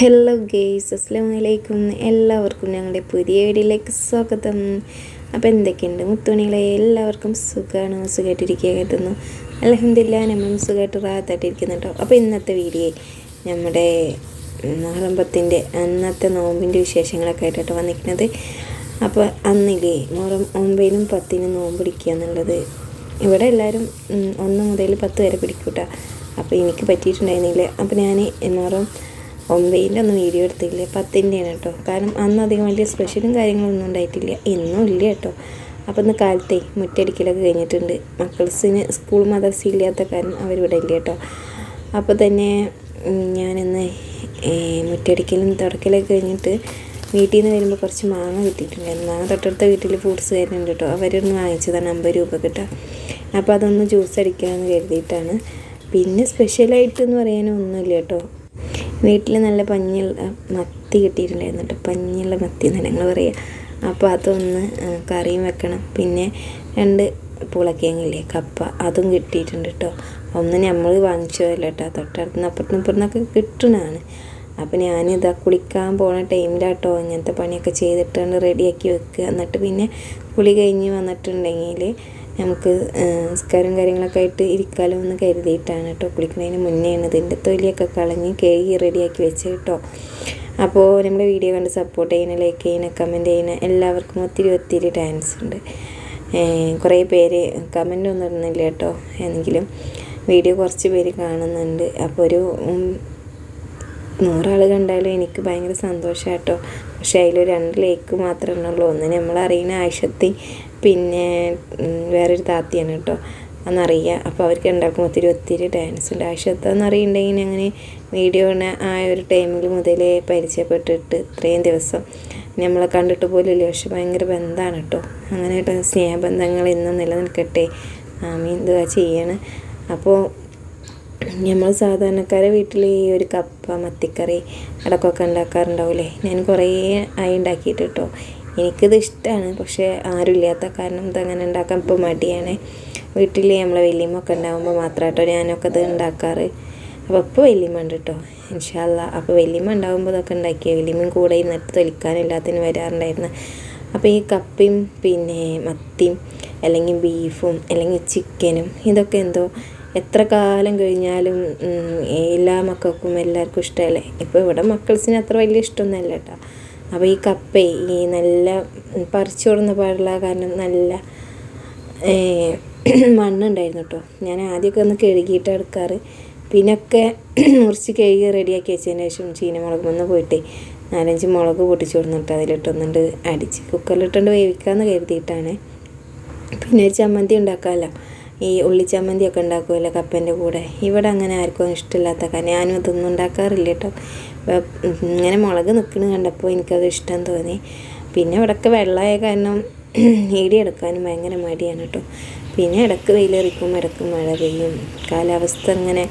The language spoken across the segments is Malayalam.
ഹലോ ഗെയ്സ്, അസ്സലാമു അലൈക്കും. എല്ലാവർക്കും ഞങ്ങളുടെ പുതിയ വീഡിയോയിലേക്ക് സ്വാഗതം. അപ്പോൾ എന്തൊക്കെയുണ്ട് മുത്തുമണികളെ, എല്ലാവർക്കും സുഖമായിട്ടിരിക്കുക കരുതുന്നു. അൽഹംദുലില്ലാ നമ്മളും സുഖമായിട്ട് റാഹത്തായിട്ടിരിക്കുന്നു കേട്ടോ. അപ്പോൾ ഇന്നത്തെ വീഡിയോ നമ്മുടെ മുഹറം 10 അന്നത്തെ നോമ്പിൻ്റെ വിശേഷങ്ങളൊക്കെ ആയിട്ടോ വന്നിരിക്കുന്നത്. അപ്പോൾ അന്നില്ലേ മുഹറം 9-നും 10-നും നോമ്പ് പിടിക്കുക എന്നുള്ളത് ഇവിടെ എല്ലാവരും 1 മുതൽ 10 വരെ പിടിക്കൂട്ടോ. അപ്പോൾ എനിക്ക് പറ്റിയിട്ടുണ്ടായിരുന്നില്ല. അപ്പോൾ ഞാൻ മുഹറം 9-ൻ്റെ ഒന്നും വീഡിയോ എടുത്തില്ല, 10-ൻ്റെയാണ് കേട്ടോ. കാരണം അന്ന് അധികം വലിയ സ്പെഷ്യലും കാര്യങ്ങളൊന്നും ഉണ്ടായിട്ടില്ല, ഇന്നും ഇല്ല കേട്ടോ. അപ്പോൾ ഇന്ന് കാലത്തെ മുറ്റടിക്കലൊക്കെ കഴിഞ്ഞിട്ടുണ്ട്. മക്കൾസിന് സ്കൂൾ മദ്രസ ഇല്ലാത്ത കാരണം അവരിവിടെ ഇല്ല കേട്ടോ. അപ്പോൾ തന്നെ ഞാനിന്ന് മുറ്റടിക്കലും തുടക്കലൊക്കെ കഴിഞ്ഞിട്ട് വീട്ടിൽ നിന്ന് വരുമ്പോൾ കുറച്ച് മാങ്ങ കിട്ടിയിട്ടുണ്ടായിരുന്നു. മാങ്ങ തൊട്ടടുത്ത വീട്ടിൽ ഫ്രൂട്ട്സ് കാര്യമുണ്ട് കേട്ടോ. അവരൊന്ന് വാങ്ങിച്ചതാണ് 50 രൂപ കിട്ടുക. അപ്പോൾ അതൊന്ന് ജ്യൂസ് അടിക്കാമെന്ന് കരുതിയിട്ടാണ്. പിന്നെ സ്പെഷ്യലായിട്ടെന്ന് പറയാനൊന്നുമില്ല കേട്ടോ. വീട്ടിൽ നല്ല പഞ്ഞിയുള്ള മത്തി കിട്ടിയിട്ടുണ്ടായിരുന്നു കേട്ടോ. പഞ്ഞിയുള്ള മത്തി എന്നാണ് ഞങ്ങൾ പറയുക. അപ്പോൾ അതൊന്ന് കറിയും വെക്കണം. പിന്നെ 2 പൂളക്കിഴങ്ങില്ലേ, കപ്പ, അതും കിട്ടിയിട്ടുണ്ട് കേട്ടോ. ഒന്ന് നമ്മൾ വാങ്ങിച്ചതല്ല കേട്ടോ, തൊട്ടടുത്തുനിന്ന് അപ്പുറത്തുനിന്നൊക്കെ കിട്ടുന്നതാണ്. അപ്പോൾ ഞാനിതാ കുളിക്കാൻ പോണ ടൈമിലാട്ടോ ഇങ്ങനത്തെ പണിയൊക്കെ ചെയ്തിട്ടാണ് റെഡിയാക്കി വെക്കുക. എന്നിട്ട് പിന്നെ കുളി കഴിഞ്ഞ് വന്നിട്ടുണ്ടെങ്കിൽ നമുക്ക് നിസ്കാരം കാര്യങ്ങളൊക്കെ ആയിട്ട് ഇരിക്കാലോ എന്ന് കരുതിയിട്ടാണ് കേട്ടോ. കുളിക്കുന്നതിന് മുന്നെയാണ് ഇതിൻ്റെ തൊലിയൊക്കെ കളഞ്ഞ് കഴുകി റെഡിയാക്കി വെച്ച് കേട്ടോ. അപ്പോൾ നമ്മുടെ വീഡിയോ കണ്ട് സപ്പോർട്ട് ചെയ്യണ, ലൈക്ക് ചെയ്യണ, കമൻറ്റ് ചെയ്യണ എല്ലാവർക്കും ഒത്തിരി താങ്ക്സ് ഉണ്ട്. കുറേ പേര് കമൻ്റ് ഒന്നും ഇടുന്നില്ല കേട്ടോ, എന്നെങ്കിലും വീഡിയോ കുറച്ച് പേര് കാണുന്നുണ്ട്. അപ്പോൾ ഒരു 100 ആൾ കണ്ടാലും എനിക്ക് ഭയങ്കര സന്തോഷമാണ് കേട്ടോ. പക്ഷേ അതിലൊരു 2 ലൈക്ക് മാത്രമേ ഉള്ളൂ. ഒന്ന് നമ്മളറിയുന്ന ആയിഷത്തി, പിന്നെ വേറൊരു താത്തിയാണ് കേട്ടോ, അന്നറിയുക. അപ്പോൾ അവർക്ക് ഉണ്ടാക്കും ഒത്തിരി ഡാൻസ് ഉണ്ട്. ആയിഷത്തെന്ന് അറിയുന്നുണ്ടെങ്കിൽ അങ്ങനെ വീഡിയോ ആ ഒരു ടൈമിൽ മുതലേ പരിചയപ്പെട്ടിട്ട് ഇത്രയും ദിവസം നമ്മളെ കണ്ടിട്ട് പോലും ഇല്ല. പക്ഷെ ഭയങ്കര ബന്ധമാണ് കേട്ടോ. അങ്ങനെ കേട്ടോ, സ്നേഹബന്ധങ്ങൾ ഇന്നും നിലനിൽക്കട്ടെ, ആമീൻ ദുആ ചെയ്യാണ്. അപ്പോൾ നമ്മൾ സാധാരണക്കാരെ വീട്ടിൽ ഈ ഒരു കപ്പ, മത്തിക്കറി അടക്കമൊക്കെ ഉണ്ടാക്കാറുണ്ടാവില്ലേ. ഞാൻ കുറേ ആയി ഉണ്ടാക്കിയിട്ട് കേട്ടോ. എനിക്കിത് ഇഷ്ടമാണ്, പക്ഷേ ആരും ഇല്ലാത്ത കാരണം ഇതങ്ങനെ ഉണ്ടാക്കാൻ ഇപ്പോൾ മടിയാണ്. വീട്ടിൽ നമ്മളെ വലിയമ്മൊക്കെ ഉണ്ടാകുമ്പോൾ മാത്രം കേട്ടോ ഞാനൊക്കെ ഇത് ഉണ്ടാക്കാറ്. അപ്പോൾ ഇപ്പോൾ വലിയമ്മ ഉണ്ട് കേട്ടോ, ഇൻഷാ അല്ലാ. അപ്പോൾ വലിയമ്മ ഉണ്ടാകുമ്പോൾ ഇതൊക്കെ ഉണ്ടാക്കിയ വലിയമ്മയും കൂടെ ഇരുന്നിട്ട് തൊലിക്കാനും എല്ലാത്തിനും വരാറുണ്ടായിരുന്നു. അപ്പോൾ ഈ കപ്പയും പിന്നെ മത്തിയും അല്ലെങ്കിൽ ബീഫും അല്ലെങ്കിൽ ചിക്കനും ഇതൊക്കെ എന്തോ എത്ര കാലം കഴിഞ്ഞാലും എല്ലാ മക്കൾക്കും എല്ലാവർക്കും ഇഷ്ടമല്ലേ. ഇപ്പോൾ ഇവിടെ മക്കൾസിന് അത്ര വലിയ ഇഷ്ടമൊന്നുമല്ല കേട്ടോ. അപ്പോൾ ഈ കപ്പ ഈ നല്ല പറിച്ചു കൊടുന്ന പാടുള്ള കാരണം നല്ല മണ്ണുണ്ടായിരുന്നു കേട്ടോ. ഞാൻ ആദ്യമൊക്കെ ഒന്ന് കഴുകിയിട്ട് എടുക്കാറ്. പിന്നൊക്കെ മുറിച്ച് കഴുകി റെഡിയാക്കി വെച്ചതിന് ശേഷം ചീനമുളക് വന്ന് പോയിട്ട് 4-5 മുളക് പൊട്ടിച്ചു കൊടുത്തിട്ട് അതിലിട്ടൊന്നുണ്ട് അടിച്ച് കുക്കറിലിട്ടുണ്ട് വേവിക്കാമെന്ന് കരുതിയിട്ടാണ്. പിന്നെ ഒരു ചമ്മന്തി ഉണ്ടാക്കാമല്ലോ, ഈ ഉള്ളിച്ചമ്മന്തിയൊക്കെ ഉണ്ടാക്കുമല്ലോ കപ്പേൻ്റെ കൂടെ. ഇവിടെ അങ്ങനെ ആർക്കും ഇഷ്ടമില്ലാത്ത കാരണം ഞാനും അതൊന്നും ഉണ്ടാക്കാറില്ല കേട്ടോ. ഇങ്ങനെ മുളക് നിൽക്കുന്നത് കണ്ടപ്പോൾ എനിക്കത് ഇഷ്ടം തോന്നി. പിന്നെ ഇവിടെയൊക്കെ വെള്ളമായ കാരണം എടുക്കാനും ഭയങ്കര മടിയാണ് കേട്ടോ. പിന്നെ ഇടയ്ക്ക് വെയിലെറിക്കും, ഇടയ്ക്ക് മഴ പെയ്യും. കാലാവസ്ഥ ഇങ്ങനെ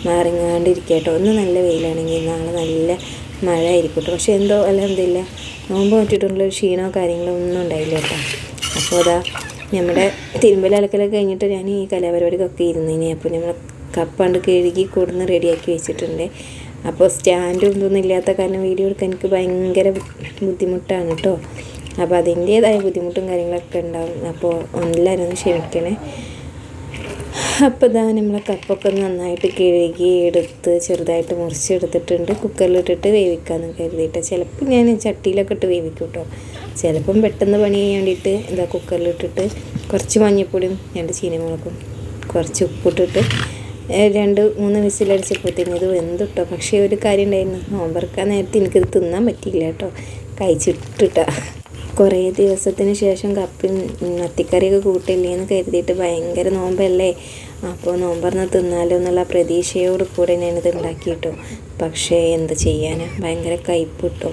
മാറിങ്ങാണ്ടിരിക്കുക കേട്ടോ. ഒന്ന് നല്ല വെയിലാണെങ്കിൽ നാളെ നല്ല മഴ ആയിരിക്കും കേട്ടോ. പക്ഷേ എന്തോ അൽഹംദുലില്ലാ നോമ്പ് പറ്റിയിട്ടുള്ളൊരു ക്ഷീണമോ കാര്യങ്ങളോ ഒന്നും ഉണ്ടായില്ല കേട്ടോ. അപ്പോൾ അതാ നമ്മുടെ തിരുമ്പൽ അലക്കലൊക്കെ കഴിഞ്ഞിട്ട് ഞാൻ ഈ കലാപരിപാടിക്കൊക്കെ ഇരുന്നിനി. അപ്പോൾ നമ്മൾ കപ്പണ്ട് കഴുകി കൊടുന്ന് റെഡിയാക്കി വെച്ചിട്ടുണ്ട്. അപ്പോൾ സ്റ്റാൻഡും ഇതൊന്നും ഇല്ലാത്ത കാരണം വീഡിയോ എടുക്കാൻ എനിക്ക് ഭയങ്കര ബുദ്ധിമുട്ടാണ് കേട്ടോ. അപ്പോൾ അതിൻ്റേതായ ബുദ്ധിമുട്ടും കാര്യങ്ങളൊക്കെ ഉണ്ടാവും. അപ്പോൾ എല്ലാവരും ഒന്ന് ക്ഷമിക്കണേ. അപ്പോൾ ഇതാ നമ്മളെ കപ്പൊക്കെ നന്നായിട്ട് കഴുകി എടുത്ത് ചെറുതായിട്ട് മുറിച്ചെടുത്തിട്ടുണ്ട്. കുക്കറിലിട്ടിട്ട് വേവിക്കാമെന്ന് കരുതിയിട്ട്. ചിലപ്പോൾ ഞാൻ ചട്ടിയിലൊക്കെ ഇട്ട് വേവിക്കും കേട്ടോ. ചിലപ്പം പെട്ടെന്ന് പണി ചെയ്യാൻ വേണ്ടിയിട്ട് എന്താ കുക്കറിലിട്ടിട്ട് കുറച്ച് മഞ്ഞൾപ്പൊടിയും 2 ചീനമുളകും കുറച്ച് ഉപ്പിട്ടിട്ട് 2-3 വിസിലടിച്ചപ്പോഴത്തേക്കും ഇത് വെന്തിട്ടോ. പക്ഷേ ഒരു കാര്യം ഉണ്ടായിരുന്നു, നോമ്പറക്കാൻ നേരത്തെ എനിക്കിത് തിന്നാൻ പറ്റിയില്ല കേട്ടോ, കഴിച്ചിട്ടിട്ടാ. കുറേ ദിവസത്തിന് ശേഷം കപ്പയും മത്തിക്കറിയൊക്കെ കൂട്ടില്ലേന്ന് കരുതിയിട്ട് ഭയങ്കര നോമ്പല്ലേ, അപ്പോൾ നോമ്പറന്ന് തിന്നാലോ എന്നുള്ള പ്രതീക്ഷയോട് കൂടെ ഞാനിത് ഉണ്ടാക്കി കേട്ടോ. പക്ഷേ എന്ത് ചെയ്യാനാ, ഭയങ്കര കയ്പ്പ് കിട്ടോ.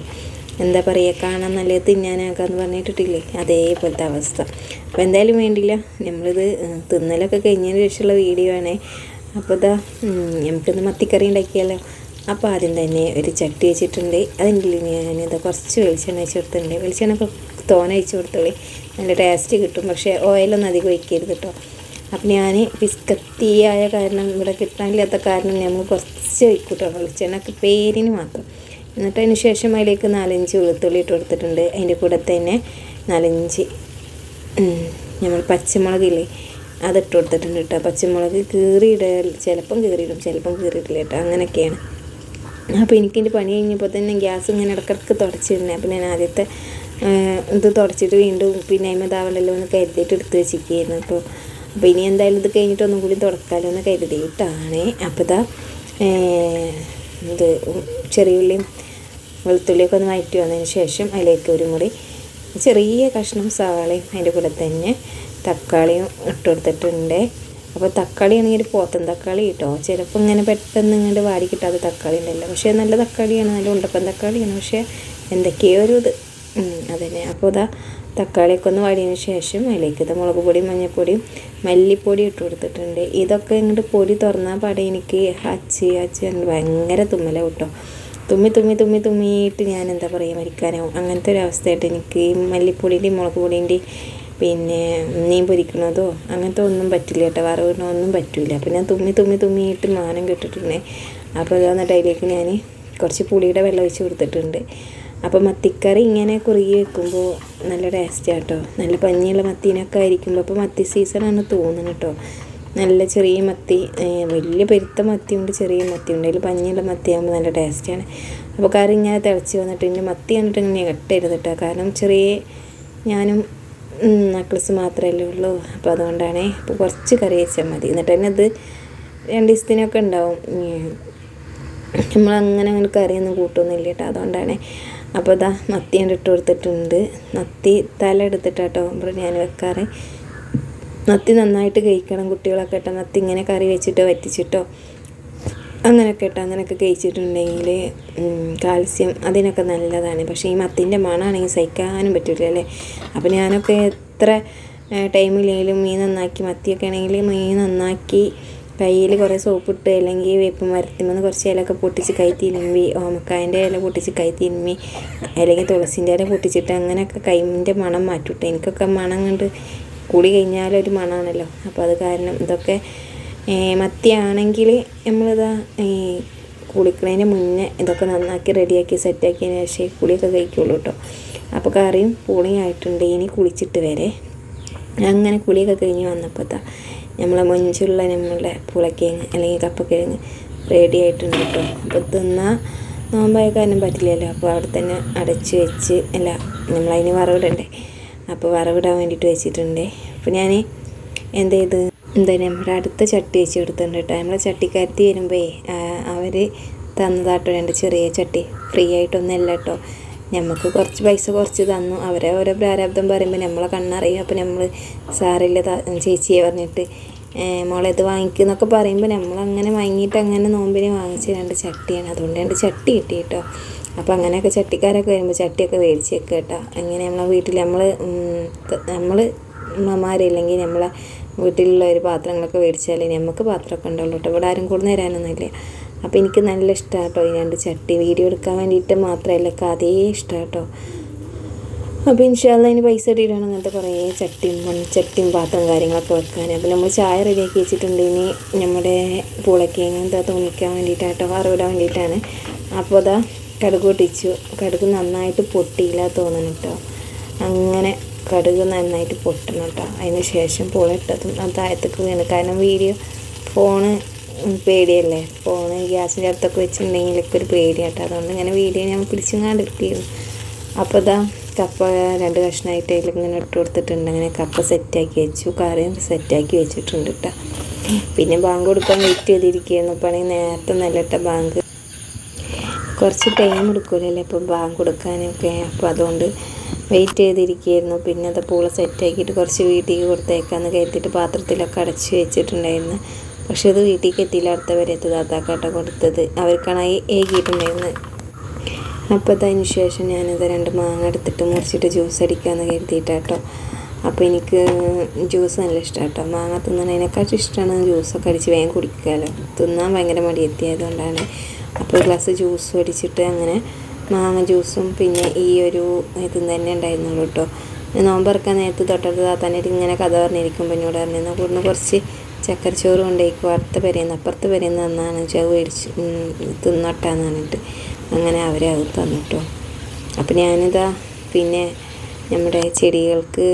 എന്താ പറയുക, കാണാൻ നല്ലത് തിന്നാനാക്കാന്ന് പറഞ്ഞിട്ടില്ലേ, അതേപോലത്തെ അവസ്ഥ. അപ്പോൾ എന്തായാലും വേണ്ടില്ല, നമ്മളിത് തിന്നലൊക്കെ കഴിഞ്ഞതിന് ശേഷമുള്ള വീഡിയോ ആണേ. അപ്പോൾ ഇതാ നമുക്കിന്ന് മത്തിക്കറി ഉണ്ടാക്കിയാലോ. അപ്പോൾ ആദ്യം തന്നെ ഒരു ചട്ടി വെച്ചിട്ടുണ്ട്. അതിൻ്റെ ഞാനിത് കുറച്ച് വെളിച്ചെണ്ണ വെച്ച് കൊടുത്തിട്ടുണ്ട്. വെളിച്ചെണ്ണ ഒക്കെ തോനെ ഒഴിച്ച് കൊടുത്തോളി, നല്ല ടേസ്റ്റ് കിട്ടും. പക്ഷേ ഓയിലൊന്നും അധികം ഒഴിക്കരുത് കേട്ടോ. അപ്പം ഞാൻ പിസ്കത്തിയായ കാരണം ഇവിടെ കിട്ടാനില്ലാത്ത കാരണം നമ്മൾ കുറച്ച് ഒഴിക്കൂട്ടോ വെളിച്ചെണ്ണ, പേരിന് മാത്രം. എന്നിട്ട് അതിന് ശേഷം അതിലേക്ക് 4-5 വെളുത്തുള്ളി ഇട്ട് കൊടുത്തിട്ടുണ്ട്. അതിൻ്റെ കൂടെ തന്നെ 4-5 നമ്മൾ പച്ചമുളകില്ലേ അതിട്ട് കൊടുത്തിട്ടുണ്ട് കേട്ടോ. പച്ചമുളക് കീറിയിടൽ, ചിലപ്പം കീറിയിടും ചിലപ്പം കീറിയിട്ടില്ല കേട്ടോ, അങ്ങനെയൊക്കെയാണ്. അപ്പോൾ എനിക്കെൻ്റെ പണി കഴിഞ്ഞപ്പോൾ തന്നെ ഗ്യാസ് ഇങ്ങനെ ഇടയ്ക്കിടയ്ക്ക് തുടച്ചിരുന്നേ. അപ്പോൾ ഞാൻ ആദ്യത്തെ ഇത് തുടച്ചിട്ട് വീണ്ടും പിന്നെ അതിമതാവണ്ടല്ലോ എന്ന് കരുതിയിട്ട് എടുത്ത് വെച്ചിരിക്കുകയായിരുന്നു. അപ്പോൾ ഇനി എന്തായാലും ഇത് കഴിഞ്ഞിട്ട് ഒന്നും കൂടി തുടക്കാമല്ലോ എന്ന് കരുതിയിട്ടാണ്. അപ്പോൾ ഇതാ ഇത് ചെറിയുള്ളിയും വെളുത്തുള്ളിയൊക്കെ ഒന്ന് വഴറ്റി വന്നതിന് ശേഷം അതിലേക്ക് ഒരു മുറി ചെറിയ കഷ്ണം സവാളയും അതിൻ്റെ കൂടെ തന്നെ തക്കാളിയും ഇട്ട് കൊടുത്തിട്ടുണ്ട്. അപ്പോൾ തക്കാളി ആണെങ്കിൽ പോത്തൻ തക്കാളി കേട്ടോ, ചിലപ്പോൾ ഇങ്ങനെ പെട്ടെന്ന് ഇങ്ങോട്ട് വാടി കിട്ടാത്ത തക്കാളി ഉണ്ടല്ലോ, പക്ഷേ നല്ല തക്കാളിയാണ്, നല്ല ഉണ്ടപ്പൻ തക്കാളിയാണ്, പക്ഷേ എന്തൊക്കെയോ ഒരു ഇത് അതന്നെ. അപ്പോൾ ഇതാ തക്കാളിയൊക്കെ ഒന്ന് വാടിയതിന് ശേഷം അതിലേക്ക് ഇത് മുളക് പൊടിയും മഞ്ഞൾപ്പൊടിയും മല്ലിപ്പൊടി ഇട്ട് കൊടുത്തിട്ടുണ്ട്. ഇതൊക്കെ ഇങ്ങോട്ട് പൊടി തുറന്നാൽ പാടെ എനിക്ക് അച്ച് ഭയങ്കര തുമ്മല കേട്ടോ. തുമ്മിയിട്ട് ഞാൻ എന്താ പറയുക മരിക്കാനാവും, അങ്ങനത്തെ ഒരു അവസ്ഥയായിട്ട് എനിക്ക് ഈ മല്ലിപ്പൊടിൻ്റെയും മുളക് പൊടിൻ്റെയും പിന്നെ മീൻ പൊരിക്കണതോ അങ്ങനത്തെ ഒന്നും പറ്റില്ല കേട്ടോ, വറവിടണമൊന്നും പറ്റില്ല. അപ്പോൾ ഞാൻ തുമ്മിയിട്ട് മാനം കെട്ടിട്ടുണ്ട്. അപ്പോൾ അത് വന്നിട്ട് അതിലേക്ക് ഞാൻ കുറച്ച് പുളിയുടെ വെള്ളം ഒഴിച്ച് കൊടുത്തിട്ടുണ്ട്. അപ്പോൾ മത്തിക്കറി ഇങ്ങനെ കുറുകി വെക്കുമ്പോൾ നല്ല ടേസ്റ്റാണ് കേട്ടോ. നല്ല പഞ്ഞിയുള്ള മത്തീനൊക്കെ ആയിരിക്കുമ്പോൾ, അപ്പോൾ മത്തി സീസണാണ് തോന്നുന്നത് കേട്ടോ. നല്ല ചെറിയ മത്തി, വലിയ പെരുത്ത മത്തിയുണ്ട്, ചെറിയ മത്തിയുണ്ട്, അതിൽ പഞ്ഞിയുള്ള മത്തിയാകുമ്പോൾ നല്ല ടേസ്റ്റാണ്. അപ്പോൾ കറി ഇങ്ങനെ തിളച്ച് വന്നിട്ട് ഇനി മത്തി കണ്ടിട്ട് ഇങ്ങനെ കെട്ടരുത് കേട്ടോ, കാരണം ചെറിയ ഞാനും നക്ലസ് മാത്രമല്ലേ ഉള്ളൂ. അപ്പോൾ അതുകൊണ്ടാണ് ഇപ്പോൾ കുറച്ച് കറി വെച്ചാൽ മതി. എന്നിട്ട് തന്നെ അത് 2 ദിവസത്തിനൊക്കെ ഉണ്ടാവും. നമ്മളങ്ങനെ കറിയൊന്നും കൂട്ടൊന്നുമില്ല കേട്ടോ, അതുകൊണ്ടാണ്. അപ്പോൾ ഇതാ മത്തി ഇട്ട് കൊടുത്തിട്ടുണ്ട്. മത്തി തല എടുത്തിട്ടാട്ടോ ഞാൻ വെക്കാറ്. മത്തി നന്നായിട്ട് കഴിക്കണം കുട്ടികളൊക്കെ കേട്ടോ. മത്തി ഇങ്ങനെ കറി വെച്ചിട്ടോ വറ്റിച്ചിട്ടോ അങ്ങനെയൊക്കെ കേട്ടോ, അങ്ങനെയൊക്കെ കഴിച്ചിട്ടുണ്ടെങ്കിൽ കാൽസ്യം അതിനൊക്കെ നല്ലതാണ്. പക്ഷേ ഈ മത്തിൻ്റെ മണമാണെങ്കിൽ സഹിക്കാനും പറ്റില്ല അല്ലേ. അപ്പോൾ ഞാനൊക്കെ എത്ര ടൈമില്ലെങ്കിലും മീൻ നന്നാക്കി, മത്തിയൊക്കെ ആണെങ്കിൽ മീൻ നന്നാക്കി കയ്യിൽ കുറേ സോപ്പിട്ട് അല്ലെങ്കിൽ വേപ്പ് മരത്തിമെന്ന് കുറച്ച് ഇലയൊക്കെ പൊട്ടിച്ച് കൈ തിരുമ്മി, ഓമക്കായൻ്റെ ഇല പൊട്ടിച്ച് കൈ തിരുമ്മി, അല്ലെങ്കിൽ തുളസിൻ്റെ ഇല പൊട്ടിച്ചിട്ട് അങ്ങനെയൊക്കെ കൈമിൻ്റെ മണം മാറ്റിവിട്ടെ. എനിക്കൊക്കെ മണം കണ്ട് കൂടി കഴിഞ്ഞാലൊരു മണമാണല്ലോ. അപ്പോൾ അത് കാരണം ഇതൊക്കെ മത്തിയാണെങ്കിൽ നമ്മളിതാ കുളിക്കുന്നതിന് മുന്നേ ഇതൊക്കെ നന്നാക്കി റെഡിയാക്കി സെറ്റാക്കിയതിന് ശേഷം കുളിയൊക്കെ കഴിക്കുള്ളൂ കേട്ടോ. അപ്പോൾ കറിയും പൂളിയും ആയിട്ടുണ്ട്. ഇനി കുളിച്ചിട്ട് വരെ അങ്ങനെ കുളിയൊക്കെ കഴിഞ്ഞ് വന്നപ്പോൾ നമ്മളെ മൊഞ്ചുള്ള നമ്മളുടെ പൂളക്കിഴങ്ങ് അല്ലെങ്കിൽ കപ്പക്കിഴങ്ങ് റെഡി ആയിട്ടുണ്ട് കേട്ടോ. അപ്പോൾ തിന്നാൽ നോമ്പായ കാരണം പറ്റില്ലല്ലോ, അപ്പോൾ അവിടെ തന്നെ അടച്ച് വെച്ച് അല്ല നമ്മളതിന് വറവിടണ്ടേ, അപ്പോൾ വറവിടാൻ വേണ്ടിയിട്ട് വെച്ചിട്ടുണ്ട്. അപ്പോൾ ഞാൻ എന്ത് ചെയ്ത് നമ്മുടെ അടുത്ത ചട്ടി വെച്ച് കൊടുത്തിട്ടുണ്ട് കേട്ടോ. നമ്മളെ ചട്ടിക്കാരത്തി വരുമ്പോൾ അവർ തന്നതാട്ടോ 2 ചെറിയ ചട്ടി, ഫ്രീ ആയിട്ടൊന്നുമല്ല കേട്ടോ. നമുക്ക് കുറച്ച് പൈസ കുറച്ച് തന്നു. അവരെ ഓരോ പ്രാരാബ്ദം പറയുമ്പോൾ നമ്മളെ കണ്ണറിയും. അപ്പോൾ നമ്മൾ സാറില്ല ചേച്ചിയെ പറഞ്ഞിട്ട് മോളെ ഇത് വാങ്ങിക്കുന്നൊക്കെ പറയുമ്പോൾ നമ്മളങ്ങനെ വാങ്ങിയിട്ട് അങ്ങനെ നോമ്പിന് വാങ്ങിച്ച 2 ചട്ടിയാണ്. അതുകൊണ്ട് 2 ചട്ടി കിട്ടി കേട്ടോ. അപ്പോൾ അങ്ങനെയൊക്കെ ചട്ടിക്കാരൊക്കെ വരുമ്പോൾ ചട്ടിയൊക്കെ മേടിച്ച് വെക്കുക കേട്ടോ. അങ്ങനെ നമ്മളെ വീട്ടിൽ നമ്മൾ അമ്മമാരില്ലെങ്കിൽ നമ്മളെ വീട്ടിലുള്ള ഒരു പാത്രങ്ങളൊക്കെ മേടിച്ചാലേ നമുക്ക് പാത്രമൊക്കെ ഉണ്ടാവുള്ളൂ കേട്ടോ. ഇവിടെ ആരും കൊണ്ടു തരാനൊന്നുമില്ല. അപ്പോൾ എനിക്ക് നല്ല ഇഷ്ടമാണ് കേട്ടോ ഈ 2 ചട്ടി. വീഡിയോ എടുക്കാൻ വേണ്ടിയിട്ട് മാത്രമല്ല, അതേ ഇഷ്ടമാണ് കേട്ടോ. അപ്പോൾ ഇൻഷാല്ലാ അതിന് പൈസ ഇട്ടിട്ടാണ് അങ്ങനത്തെ കുറേ ചട്ടിയും പാത്രം കാര്യങ്ങളൊക്കെ വെക്കാൻ. അപ്പോൾ നമ്മൾ ചായ റെഡിയാക്കി വെച്ചിട്ടുണ്ട്. ഇനി നമ്മുടെ പൂളക്കിഴങ്ങ് എന്താ തോന്നിക്കാൻ വേണ്ടിയിട്ടാണ് കേട്ടോ, വറവിടാൻ വേണ്ടിയിട്ടാണ്. അപ്പോൾ അതാ കടുക് പൊട്ടിച്ചു. കടുക് നന്നായിട്ട് പൊട്ടിയില്ല തോന്നണം കേട്ടോ. അങ്ങനെ കടുക് നന്നായിട്ട് പൊട്ടണം കേട്ടോ. അതിന് ശേഷം പൂളിട്ടതും അത് താഴത്തേക്ക് വീണ്. കാരണം ഫോണ് പേടിയല്ലേ, ഫോണ് ഗ്യാസിൻ്റെ അടുത്തൊക്കെ വെച്ചിട്ടുണ്ടെങ്കിലൊക്കെ ഒരു പേടിയാട്ടോ. അതുകൊണ്ട് ഇങ്ങനെ വീഡിയോ ഞാൻ പിടിച്ചങ്ങാണ്ട് എടുത്തിരുന്നു. അപ്പോൾ ഇതാ കപ്പ 2 കഷ്ണമായിട്ട് അതിൽ ഇങ്ങനെ ഇട്ട് കൊടുത്തിട്ടുണ്ട്. അങ്ങനെ കപ്പ സെറ്റാക്കി വെച്ചു, കറിയും സെറ്റാക്കി വെച്ചിട്ടുണ്ട് കേട്ടോ. പിന്നെ ബാങ്ക് കൊടുക്കാൻ വെയിറ്റ് ചെയ്തിരിക്കുകയായിരുന്നു. അപ്പോൾ ആണെങ്കിൽ നേരത്തെ നല്ല കേട്ടോ, ബാങ്ക് കുറച്ച് ടൈം എടുക്കുമല്ലോ ഇപ്പോൾ ബാങ്ക് കൊടുക്കാനൊക്കെ. അപ്പോൾ അതുകൊണ്ട് വെയിറ്റ് ചെയ്തിരിക്കുകയായിരുന്നു. പിന്നെ അത് പൂള സെറ്റാക്കിയിട്ട് കുറച്ച് വീട്ടിലേക്ക് കൊടുത്തേക്കാന്ന് കരുതിയിട്ട് പാത്രത്തിലൊക്കെ അടച്ച് വെച്ചിട്ടുണ്ടായിരുന്നു. പക്ഷെ അത് വീട്ടിലേക്ക് എത്തിയില്ല. അടുത്ത വരെ താത്താക്കാട്ട കൊടുത്തത്, അവർക്കാണ് ഏകിയിട്ടുണ്ടായിരുന്നത്. അപ്പോൾ അതിന് ശേഷം ഞാനത് 2 മാങ്ങ എടുത്തിട്ട് മുറിച്ചിട്ട് ജ്യൂസ് അടിക്കാമെന്ന് കരുതിയിട്ടാട്ടോ. അപ്പോൾ എനിക്ക് ജ്യൂസ് നല്ല ഇഷ്ടമാണ് കേട്ടോ. മാങ്ങ തിന്നണതിനെക്കാട്ടും ഇഷ്ടമാണ് ജ്യൂസൊക്കെ അടിച്ച് വേഗം കുടിക്കാമല്ലോ. തിന്നാൻ ഭയങ്കര മടിയെത്തിയതുകൊണ്ടാണ്. അപ്പോൾ ഒരു ഗ്ലാസ് ജ്യൂസും അടിച്ചിട്ട് അങ്ങനെ മാങ്ങ ജ്യൂസും പിന്നെ ഈ ഒരു ഇതും തന്നെ ഉണ്ടായിരുന്നുള്ളൂ കേട്ടോ. നോമ്പറക്കാൻ നേരത്ത് തൊട്ടടുത്ത് താത്താനായിട്ട് ഇങ്ങനെ കഥ പറഞ്ഞിരിക്കുമ്പോൾ എന്നോട് പറഞ്ഞിരുന്നു കൂടുന്ന കുറച്ച് ചക്കരച്ചോറ് കൊണ്ടേക്കും അടുത്ത പെരേന്ന് അപ്പുറത്തെ പെരേന്ന് തന്നാണ് ചവ് മേടിച്ച് തിന്നോട്ടാന്ന് പറഞ്ഞിട്ട് അങ്ങനെ അവരെ അത് തന്നിട്ടോ. അപ്പം ഞാനിതാ പിന്നെ നമ്മുടെ ചെടികൾക്ക്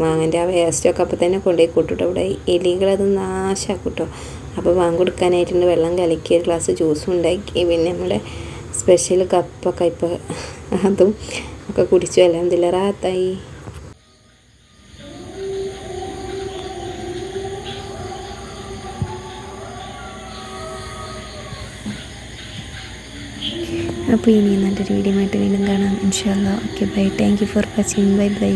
മാങ്ങൻ്റെ ആ വേസ്റ്റൊക്കെ അപ്പം തന്നെ കൊണ്ടുപോയി കൂട്ടിട്ടോ. ഇവിടെ എലികളത് നാശാക്കൂട്ടോ. അപ്പോൾ വാങ്ങി കൊടുക്കാനായിട്ടുണ്ട്. വെള്ളം കലക്കി ഒരു ഗ്ലാസ് ജ്യൂസും ഉണ്ടാക്കി. പിന്നെ നമ്മുടെ സ്പെഷ്യൽ കപ്പൊക്കെ ഇപ്പോൾ അതും ഒക്കെ കുടിച്ചു. അൽഹംദുലില്ലാ റാഹത്തായി. അപ്പോൾ ഇനി നല്ലൊരു വീഡിയോ ആയിട്ട് വീണ്ടും കാണാം ഇൻഷാ അല്ലാഹ്. Okay bye. Thank you for watching. Bye by.